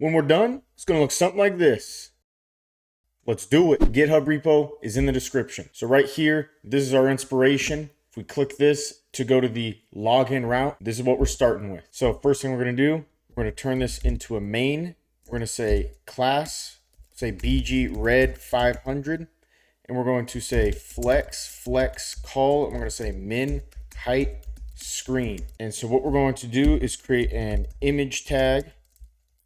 When we're done, it's going to look something like this. Let's do it. GitHub repo is in the description. So right here, this is our inspiration. If we click this to go to the login route, this is what we're starting with. So first thing we're going to do, we're going to turn this into a main. We're going to say class, say BG red 500. And we're going to say flex call. And we're going to say min height screen. And so what we're going to do is create an image tag.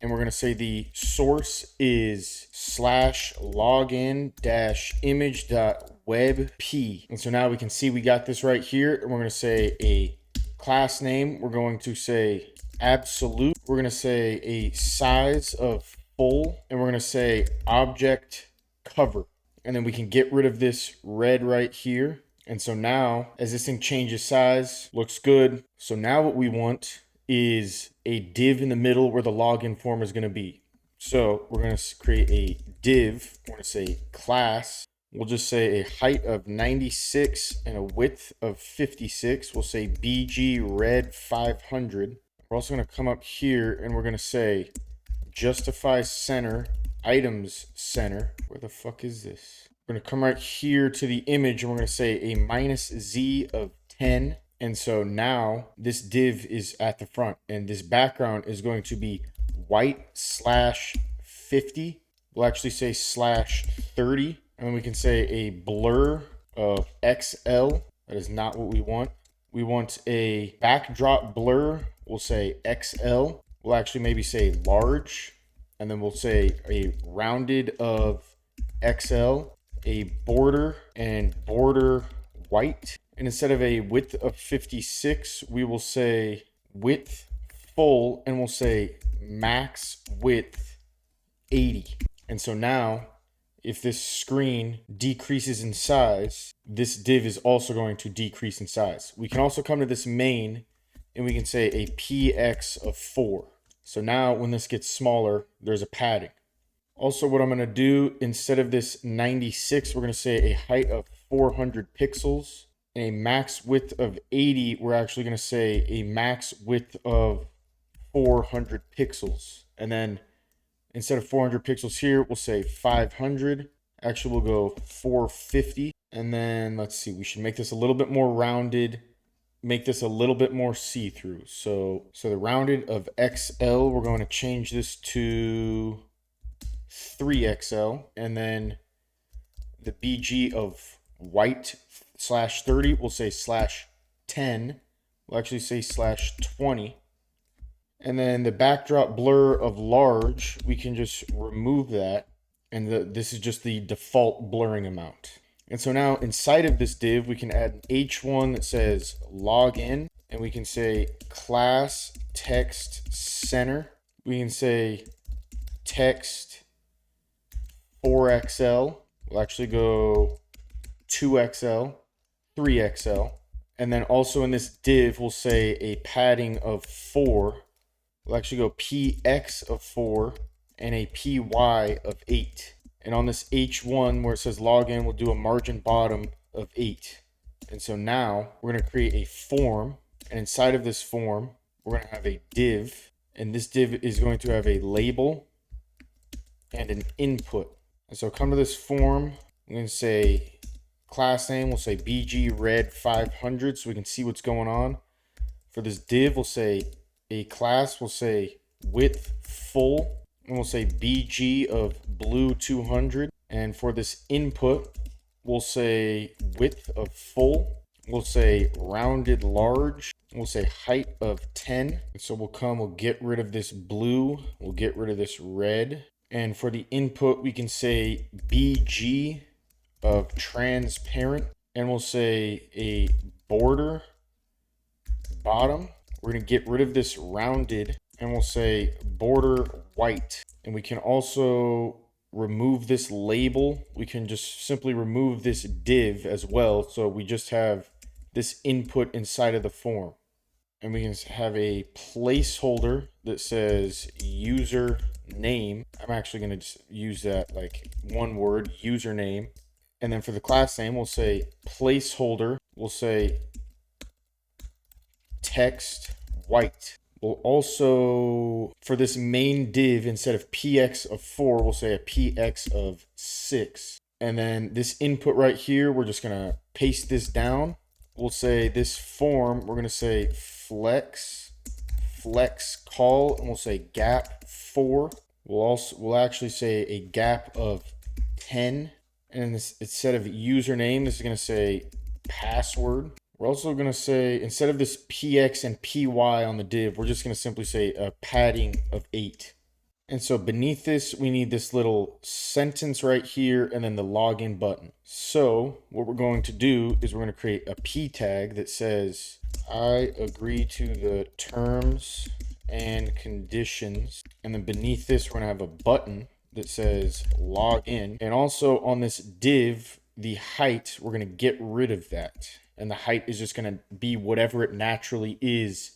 And we're going to say the source is /login-image.webp. And so now we can see we got this right here. And we're going to say a class name. We're going to say absolute. We're going to say a size of full. And we're going to say object cover. And then we can get rid of this red right here. And so now as this thing changes size, looks good. So now what we want is a div in the middle where the login form is going to be. So we're going to create a div. We're going to say class. We'll just say a height of 96 and a width of 56. We'll say BG red 500. We're also going to come up here and we're going to say justify center, items center. Where the fuck is this? We're going to come right here to the image and we're going to say a -z of 10. And so now this div is at the front and this background is going to be white /50. We'll actually say /30. And we can say a blur of XL. That is not what we want. We want a backdrop blur. We'll say XL. We'll actually maybe say large. And then we'll say a rounded of XL, a border and border white. And instead of a width of 56, we will say width full and we'll say max width 80. And so now if this screen decreases in size, this div is also going to decrease in size. We can also come to this main and we can say a px of 4. So now when this gets smaller, there's a padding. Also what I'm going to do, instead of this 96, we're going to say a height of 400 pixels. A max width of 80, we're actually going to say a max width of 400 pixels. And then instead of 400 pixels here, we'll say 500. Actually, we'll go 450. And then let's see, we should make this a little bit more rounded, make this a little bit more see-through. So the rounded of XL, we're going to change this to 3XL. And then the BG of white /30, we'll say /10. We'll actually say /20. And then the backdrop blur of large, we can just remove that. And this is just the default blurring amount. And so now inside of this div, we can add an H1 that says login. And we can say class text center. We can say text 4XL. We'll actually go 2XL. 3XL. And then also in this div, we'll say a padding of 4. We'll actually go PX of 4 and a PY of 8. And on this H1 where it says login, we'll do a margin bottom of 8. And so now we're going to create a form. And inside of this form, we're going to have a div. And this div is going to have a label and an input. And so come to this form. I'm going to say class name, we'll say BG red 500 so we can see what's going on. For this div, we'll say a class, we'll say width full, and we'll say BG of blue 200. And for this input, we'll say width of full, we'll say rounded large, we'll say height of 10. And so we'll get rid of this blue, we'll get rid of this red. And for the input, we can say BG of transparent, and we'll say a border bottom. We're going to get rid of this rounded and we'll say border white. And we can also remove this label. We can just simply remove this div as well. So we just have this input inside of the form. And we can have a placeholder that says user name. I'm actually going to just use that like one word, username. And then for the class name, we'll say placeholder. We'll say text white. We'll also, for this main div, instead of px of 4, we'll say a px of 6. And then this input right here, we're just going to paste this down. We'll say this form, we're going to say flex call, and we'll say gap 4. We'll actually say a gap of 10. And this, instead of username, this is going to say password. We're also going to say, instead of this px and py on the div, we're just going to simply say a padding of 8. And so beneath this, we need this little sentence right here and then the login button. So what we're going to do is we're going to create a p tag that says, I agree to the terms and conditions. And then beneath this, we're going to have a button that says login. And also on this div, the height, we're going to get rid of that. And the height is just going to be whatever it naturally is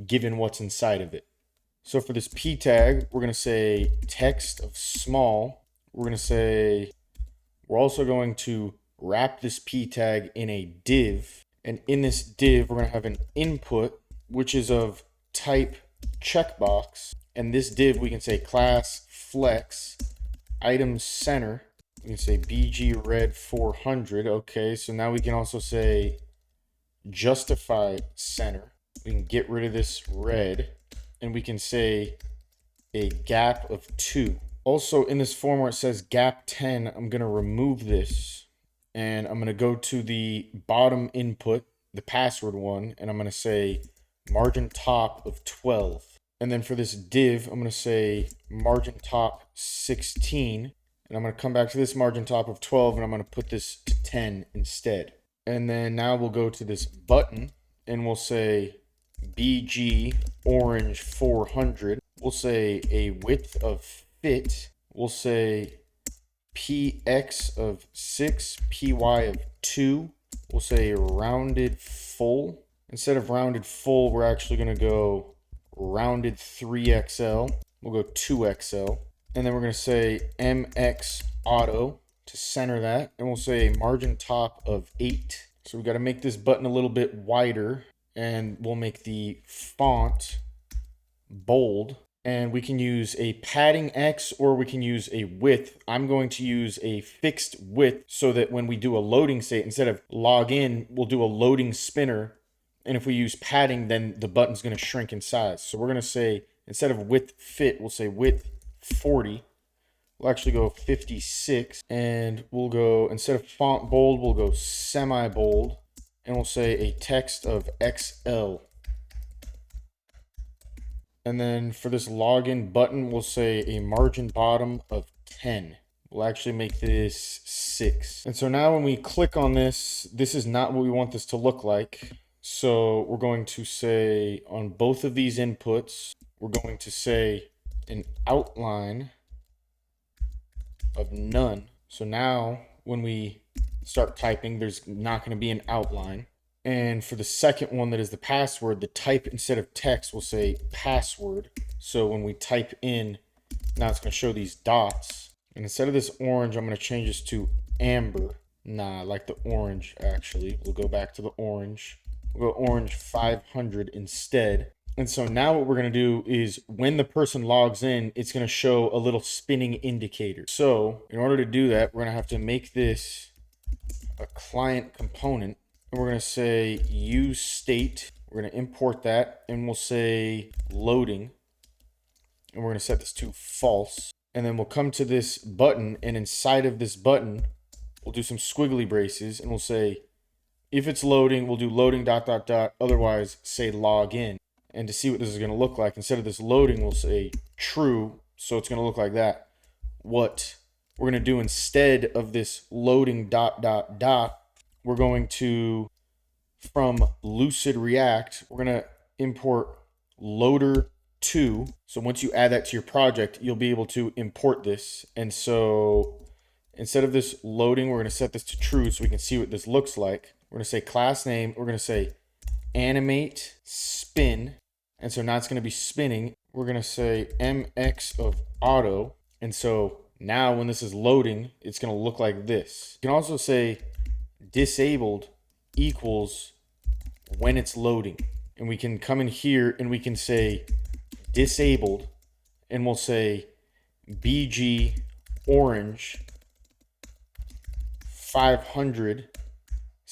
given what's inside of it. So for this p tag, we're going to say text of small. We're also going to wrap this p tag in a div. And in this div, we're going to have an input, which is of type checkbox. And this div, we can say class flex item center. We can say bg red 400. Okay, so now we can also say justify center. We can get rid of this red. And we can say a gap of 2. Also in this form where it says gap 10, I'm going to remove this and I'm going to go to the bottom input, the password one, and I'm going to say margin top of 12. And then for this div, I'm going to say margin top 16. And I'm going to come back to this margin top of 12 and I'm going to put this to 10 instead. And then now we'll go to this button and we'll say BG orange 400. We'll say a width of fit. We'll say PX of 6, PY of 2. We'll say rounded full. Instead of rounded full, we're actually going to go rounded 3XL. We'll go 2XL. And then we're going to say MX auto to center that. And we'll say margin top of 8. So we got to make this button a little bit wider. And we'll make the font bold. And we can use a padding X or we can use a width. I'm going to use a fixed width so that when we do a loading state, instead of log in, we'll do a loading spinner. And if we use padding, then the button's going to shrink in size. So we're going to say, instead of width fit, we'll say width 40. We'll actually go 56. And we'll go, instead of font bold, we'll go semi-bold. And we'll say a text of XL. And then for this login button, we'll say a margin bottom of 10. We'll actually make this 6. And so now when we click on this, this is not what we want this to look like. So we're going to say on both of these inputs, we're going to say an outline of none. So now when we start typing, there's not going to be an outline. And for the second one, that is the password, the type instead of text will say password. So when we type in, now it's going to show these dots. And instead of this orange, I'm going to change this to amber. Nah, I like the orange actually. We'll go back to the orange. We'll go orange 500 instead. And so now what we're going to do is when the person logs in, it's going to show a little spinning indicator. So in order to do that, we're going to have to make this a client component. And we're going to say use state. We're going to import that and we'll say loading. And we're going to set this to false. And then we'll come to this button, and inside of this button, we'll do some squiggly braces and we'll say if it's loading, we'll do loading ... otherwise say log in. And to see what this is going to look like, instead of this loading, we'll say true. So it's going to look like that. What we're going to do instead of this loading ... we're going to, from Lucid React, we're going to import loader 2. So once you add that to your project, you'll be able to import this. And so instead of this loading, we're going to set this to true so we can see what this looks like. We're going to say class name. We're going to say animate spin. And so now it's going to be spinning. We're going to say MX of auto. And so now when this is loading, it's going to look like this. You can also say disabled equals when it's loading. and we can come in here and we can say disabled, and we'll say BG orange 500 /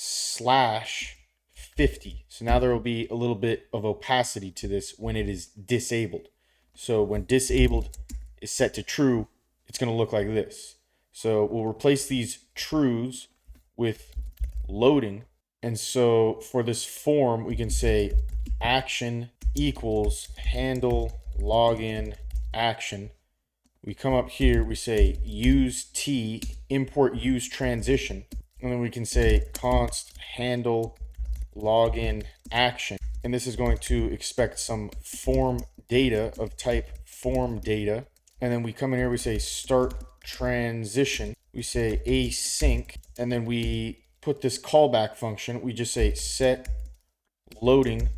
50. So now there will be a little bit of opacity to this when it is disabled. So when disabled is set to true, it's going to look like this. So we'll replace these trues with loading. And so for this form, we can say action equals handle login action. We come up here, we say use T, import use transition, and then we can say const handle login action. And this is going to expect some form data of type form data. And then we come in here, we say start transition, we say async, and then we put this callback function. We just say set loading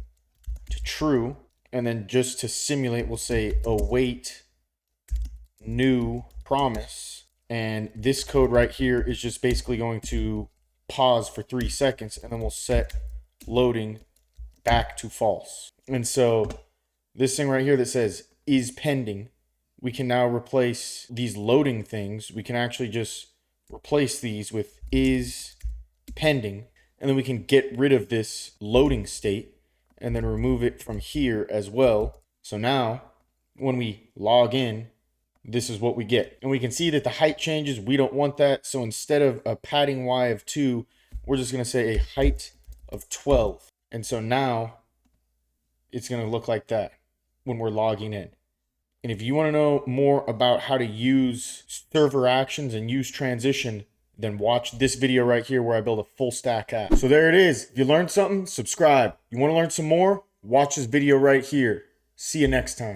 to true, and then just to simulate, we'll say await new promise. And this code right here is just basically going to pause for 3 seconds, and then we'll set loading back to false. And so this thing right here that says is pending, we can now replace these loading things. We can actually just replace these with is pending, and then we can get rid of this loading state and then remove it from here as well. So now when we log in, this is what we get. And we can see that the height changes. We don't want that. So instead of a padding Y of 2, we're just going to say a height of 12. And so now it's going to look like that when we're logging in. And if you want to know more about how to use server actions and use transition, then watch this video right here where I build a full stack app. So there it is. If you learned something, subscribe. You want to learn some more? Watch this video right here. See you next time.